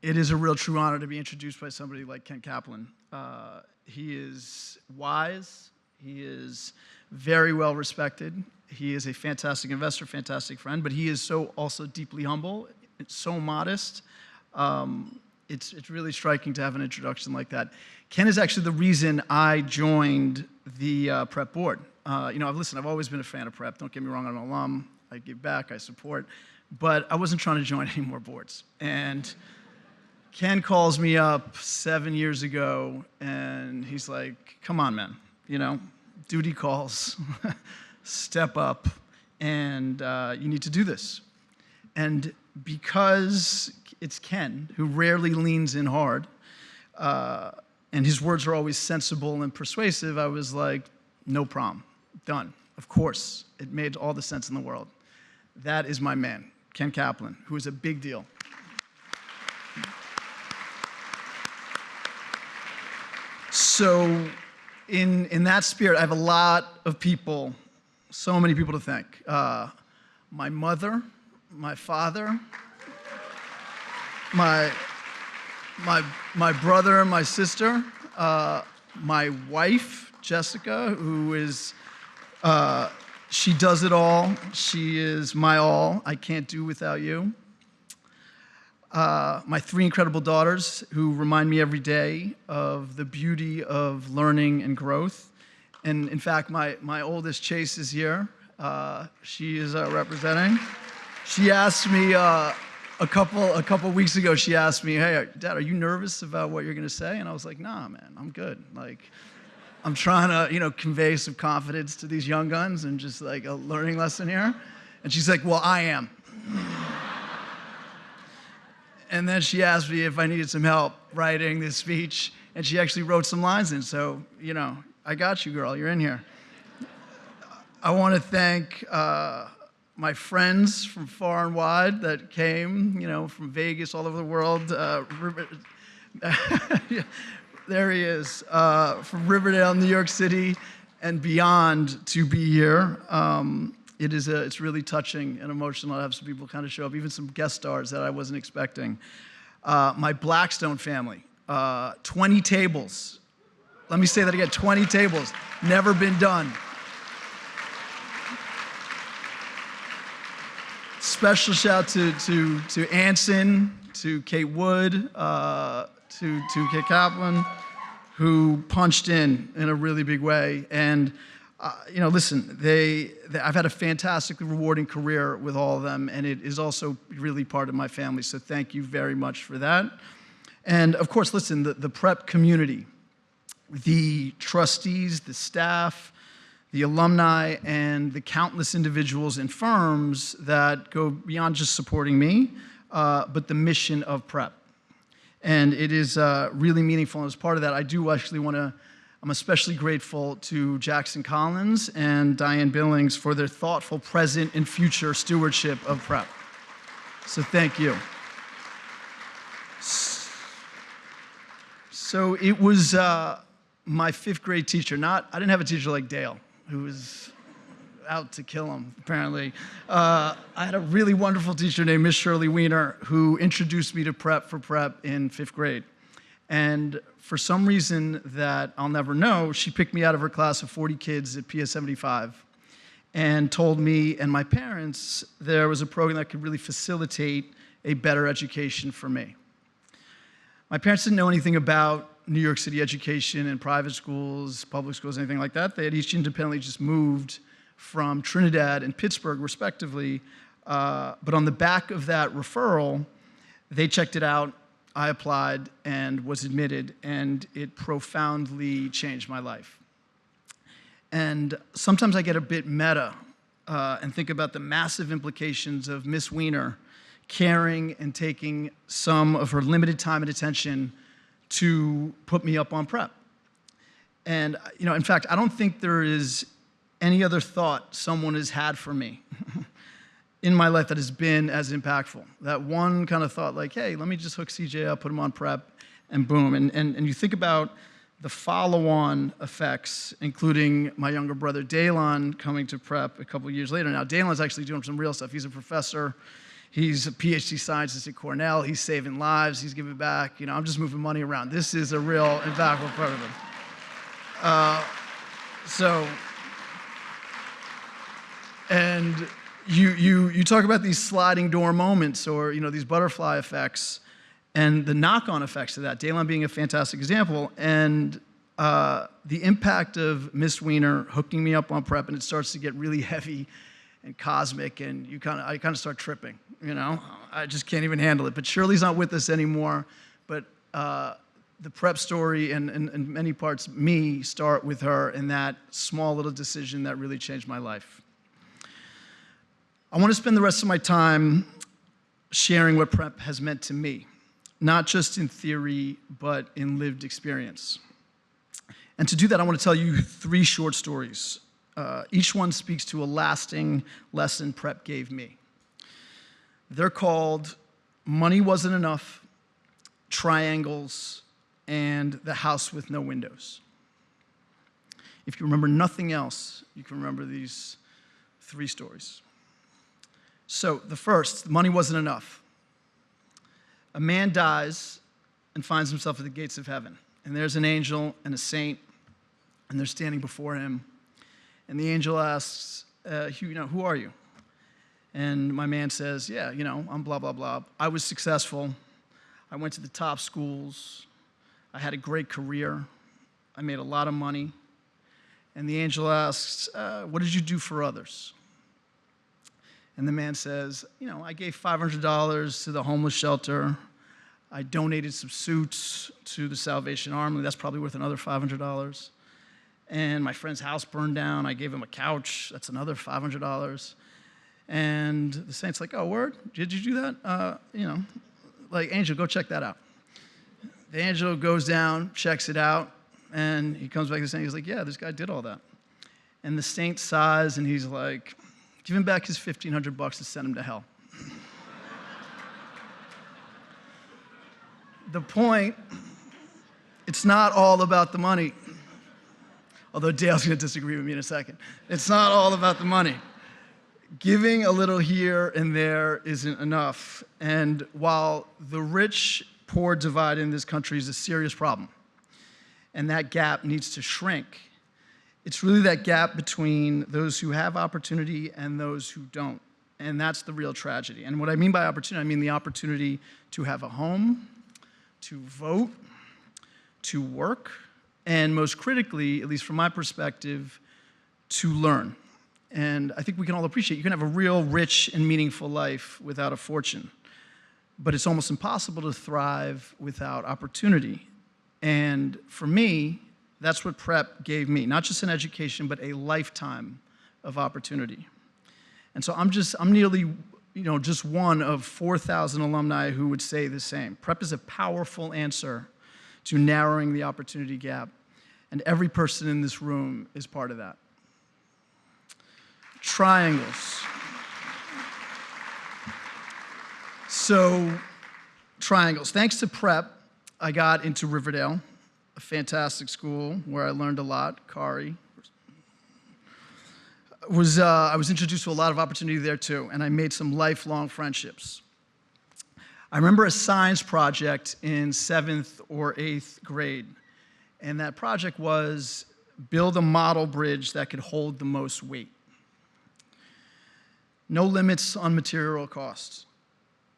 It is a real true honor to be introduced by somebody like Ken Kaplan. He is wise, he is very well respected, he is a fantastic investor, fantastic friend, but he is so also deeply humble, so modest. It's really striking to have an introduction like that. Ken is actually the reason I joined the prep board. I've always been a fan of prep. Don't get me wrong, I'm an alum. I give back, I support. But I wasn't trying to join any more boards. And Ken calls me up 7 years ago, and he's like, come on, man. Duty calls, step up, and you need to do this. And because it's Ken, who rarely leans in hard, and his words are always sensible and persuasive, I was like, no problem, done. Of course, it made all the sense in the world. That is my man, Ken Kaplan, who is a big deal. So in that spirit, I have a lot of people, so many people to thank. My mother, my father, my brother and my sister, my wife, Jessica, who is, she does it all. She is my all. I can't do without you. My 3 incredible daughters who remind me every day of the beauty of learning and growth. And in fact, my oldest, Chase, is here. She is representing. She asked me a couple weeks ago, she asked me, hey, Dad, are you nervous about what you're going to say? And I was like, nah, man, I'm good. I'm trying to, convey some confidence to these young guns and just like a learning lesson here. And she's like, well, I am. And then she asked me if I needed some help writing this speech, and she actually wrote some lines in. So, I got you, girl. You're in here. I want to thank my friends from far and wide that came, from Vegas, all over the world. There he is, from Riverdale, New York City, and beyond to be here. It's really touching and emotional to have some people kind of show up, even some guest stars that I wasn't expecting. My Blackstone family, 20 tables. Let me say that again, 20 tables, never been done. Special shout to Anson, to Kate Wood, to Kit Kaplan, who punched in a really big way. And listen, I've had a fantastically rewarding career with all of them, and it is also really part of my family, so thank you very much for that. And of course, listen, the prep community, the trustees, the staff, the alumni, and the countless individuals and firms that go beyond just supporting me, but the mission of prep. And it is really meaningful, and as part of that, I do actually I'm especially grateful to Jackson Collins and Diane Billings for their thoughtful present and future stewardship of prep. So thank you. So it was my 5th grade teacher. I didn't have a teacher like Dale, who was out to kill him, apparently. I had a really wonderful teacher named Miss Shirley Weiner who introduced me to prep in 5th grade. And for some reason that I'll never know, she picked me out of her class of 40 kids at PS 75 and told me and my parents there was a program that could really facilitate a better education for me. My parents didn't know anything about New York City education and private schools, public schools, anything like that. They had each independently just moved from Trinidad and Pittsburgh, respectively. But on the back of that referral, they checked it out. I applied and was admitted, and it profoundly changed my life. And sometimes I get a bit meta and think about the massive implications of Miss Weiner caring and taking some of her limited time and attention to put me up on prep. And in fact, I don't think there is any other thought someone has had for me in my life that has been as impactful. That one kind of thought like, hey, let me just hook CJ up, put him on prep, and boom. And you think about the follow-on effects, including my younger brother Daylon coming to prep a couple years later. Now, Daylon's actually doing some real stuff. He's a professor He's a PhD scientist at Cornell. He's saving lives. He's giving back. I'm just moving money around. This is a real impactful program. And you talk about these sliding door moments or these butterfly effects and the knock-on effects of that. Daylon being a fantastic example, and the impact of Miss Weiner hooking me up on prep, and it starts to get really heavy and cosmic, and I kind of start tripping. I just can't even handle it. But Shirley's not with us anymore. But the prep story and in many parts me start with her and that small little decision that really changed my life. I want to spend the rest of my time sharing what prep has meant to me, not just in theory, but in lived experience. And to do that, I want to tell you 3 short stories. Each one speaks to a lasting lesson prep gave me. They're called Money Wasn't Enough, Triangles, and The House with No Windows. If you remember nothing else, you can remember these 3 stories. So the first, money wasn't enough. A man dies and finds himself at the gates of heaven. And there's an angel and a saint, and they're standing before him. And the angel asks, who are you? And my man says, I'm blah, blah, blah. I was successful. I went to the top schools. I had a great career. I made a lot of money. And the angel asks, what did you do for others? And the man says, I gave $500 to the homeless shelter. I donated some suits to the Salvation Army. That's probably worth another $500. And my friend's house burned down. I gave him a couch. That's another $500. And the saint's like, oh, word? Did you do that? Angel, go check that out. The angel goes down, checks it out, and he comes back to the saint. He's like, yeah, this guy did all that. And the saint sighs, and he's like, give him back his $1,500 and send him to hell. The point, it's not all about the money. Although Dale's going to disagree with me in a second. It's not all about the money. Giving a little here and there isn't enough. And while the rich-poor divide in this country is a serious problem, and that gap needs to shrink, it's really that gap between those who have opportunity and those who don't. And that's the real tragedy. And what I mean by opportunity, I mean the opportunity to have a home, to vote, to work, and most critically, at least from my perspective, to learn. And I think we can all appreciate you can have a real rich and meaningful life without a fortune. But it's almost impossible to thrive without opportunity. And for me, that's what prep gave me. Not just an education, but a lifetime of opportunity. And so I'm nearly, just one of 4,000 alumni who would say the same. Prep is a powerful answer to narrowing the opportunity gap. And every person in this room is part of that. Triangles. So, triangles. Thanks to prep, I got into Riverdale, a fantastic school where I learned a lot. Kari. I was introduced to a lot of opportunity there too, and I made some lifelong friendships. I remember a science project in 7th or 8th grade, and that project was build a model bridge that could hold the most weight. No limits on material costs.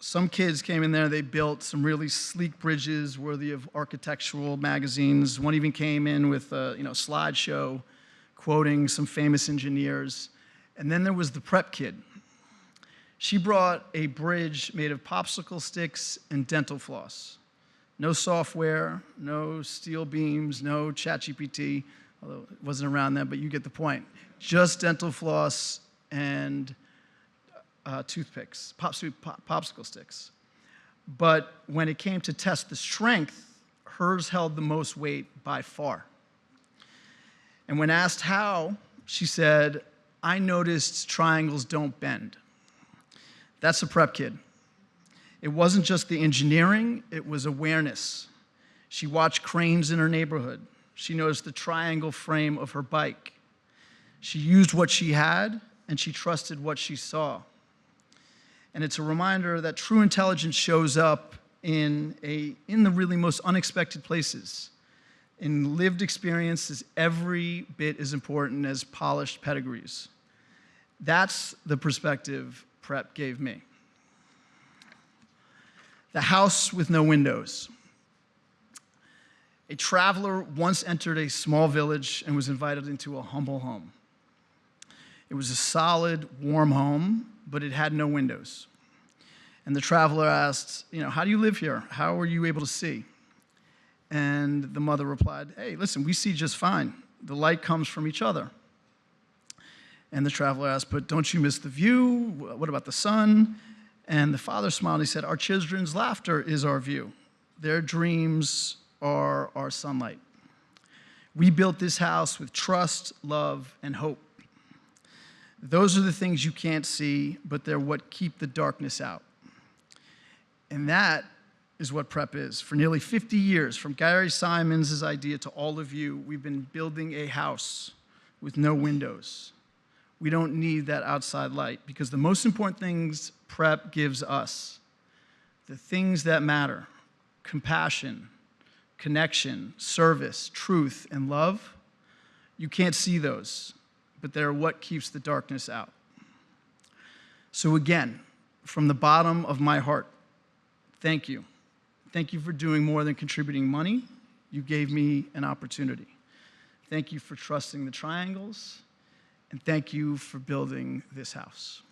Some kids came in there, they built some really sleek bridges worthy of architectural magazines. One even came in with a slideshow quoting some famous engineers. And then there was the prep kid. She brought a bridge made of popsicle sticks and dental floss. No software, no steel beams, no ChatGPT, although it wasn't around then, but you get the point. Just dental floss and toothpicks, popsicle sticks. But when it came to test the strength, hers held the most weight by far. And when asked how, she said, I noticed triangles don't bend. That's a prep kid. It wasn't just the engineering, it was awareness. She watched cranes in her neighborhood. She noticed the triangle frame of her bike. She used what she had, and she trusted what she saw. And it's a reminder that true intelligence shows up in the really most unexpected places. In lived experiences every bit as important as polished pedigrees. That's the perspective prep gave me. The house with no windows. A traveler once entered a small village and was invited into a humble home. It was a solid, warm home, but it had no windows. And the traveler asked, how do you live here? How are you able to see? And the mother replied, hey, listen, we see just fine. The light comes from each other. And the traveler asked, but don't you miss the view? What about the sun? And the father smiled and he said, our children's laughter is our view. Their dreams are our sunlight. We built this house with trust, love, and hope. Those are the things you can't see, but they're what keep the darkness out. And that is what prep is. For nearly 50 years, from Gary Simons' idea to all of you, we've been building a house with no windows. We don't need that outside light because the most important things prep gives us, the things that matter, compassion, connection, service, truth, and love, you can't see those, but they're what keeps the darkness out. So again, from the bottom of my heart, thank you. Thank you for doing more than contributing money. You gave me an opportunity. Thank you for trusting the triangles, and thank you for building this house.